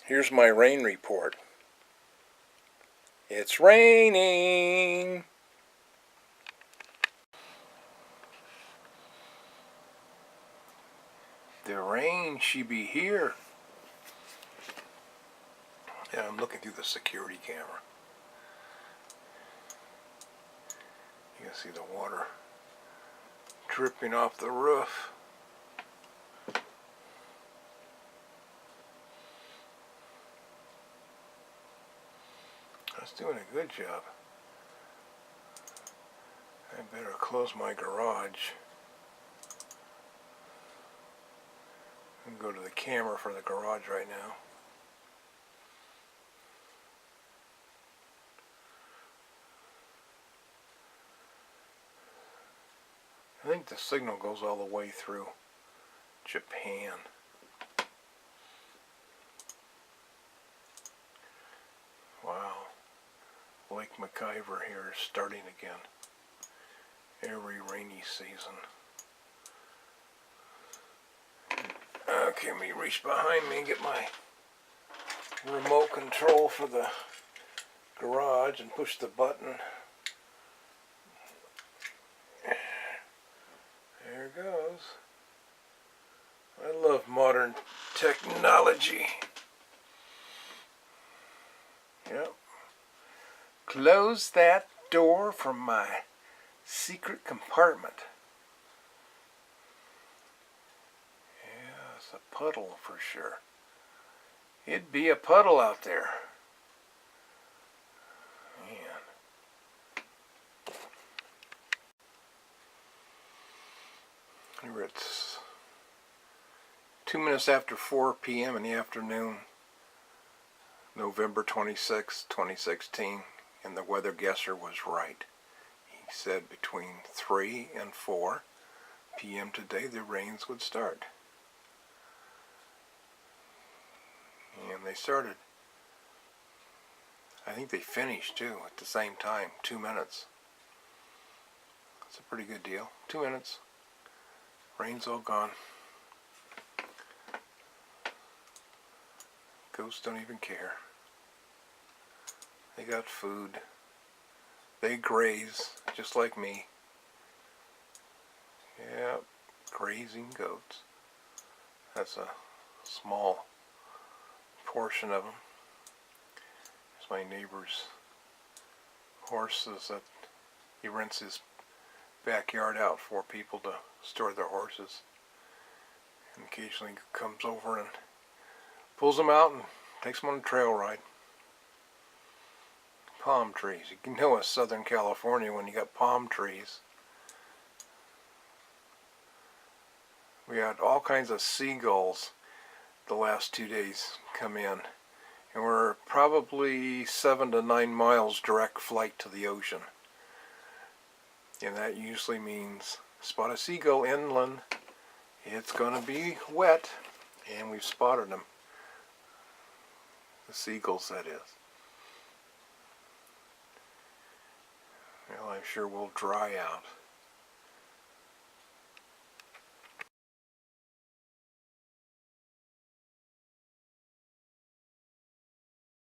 Here's my rain report. It's raining. The rain, she be here. Yeah, I'm looking through the security camera. You can see the water dripping off the roof. That's doing a good job. I better close my garage and go to the camera for the garage right now. I think the signal goes all the way through Japan. Wow. Lake McIver here is starting again. Every rainy season. Okay, let me reach behind me and get my remote control for the garage and push the button. There it goes. I love modern technology. Yep. Close that door from my secret compartment. Yeah, it's a puddle for sure. It'd be a puddle out there. Man. Here it's 2 minutes after 4 p.m. in the afternoon, November 26, 2016, and the weather guesser was right. He said between 3 and 4 p.m. today the rains would start. And they started. I think they finished too at the same time, 2 minutes. That's a pretty good deal. 2 minutes. Rain's all gone. Ghosts don't even care. They got food. They graze, just like me. Yep, grazing goats. That's a small portion of them. There's my neighbor's horses that he rents his backyard out for people to store their horses. And occasionally comes over and pulls them out and takes them on a trail ride. Palm trees. You can know it's Southern California when you got palm trees. We had all kinds of seagulls the last 2 days come in. And we're probably 7 to 9 miles direct flight to the ocean. And that usually means spot a seagull inland. It's going to be wet. And we've spotted them. The seagulls, that is. Well, I'm sure we'll dry out.